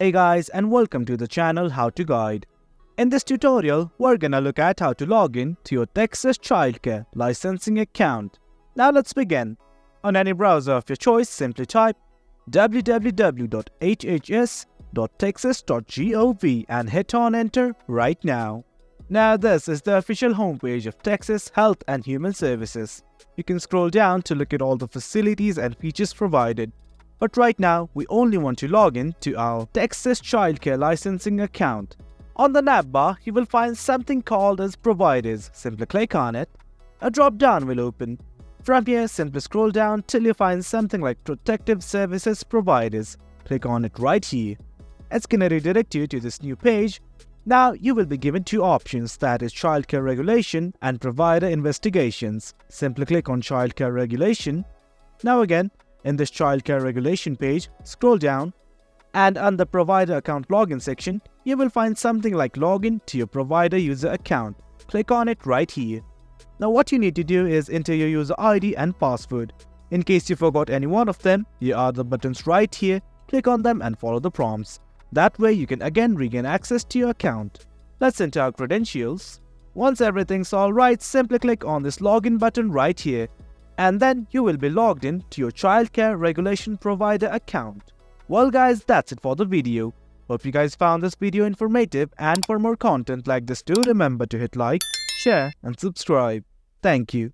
Hey guys, and welcome to the channel How to Guide. In this tutorial, we're gonna look at how to log in to your Texas Childcare Licensing account. Now let's begin. On any browser of your choice, simply type www.hhs.texas.gov and hit on enter right now. Now this is the official homepage of Texas Health and Human Services. You can scroll down to look at all the facilities and features provided. But right now, we only want to log in to our Texas Childcare Licensing account. On the nav bar, you will find something called as Providers. Simply click on it. A drop-down will open. From here, simply scroll down till you find something like Protective Services Providers. Click on it right here. It's gonna redirect you to this new page. Now, you will be given two options, that is Childcare Regulation and Provider Investigations. Simply click on Childcare Regulation. Now again, in this Childcare Regulation page, scroll down, and on the Provider Account Login section, you will find something like Login to your provider user account. Click on it right here. Now what you need to do is enter your user ID and password. In case you forgot any one of them, here are the buttons right here. Click on them and follow the prompts. That way you can again regain access to your account. Let's enter our credentials. Once everything's alright, simply click on this Login button right here. And then you will be logged in to your Childcare Regulation Provider account. Well guys, that's it for the video. Hope you guys found this video informative, and for more content like this, do remember to hit like, share and subscribe. Thank you.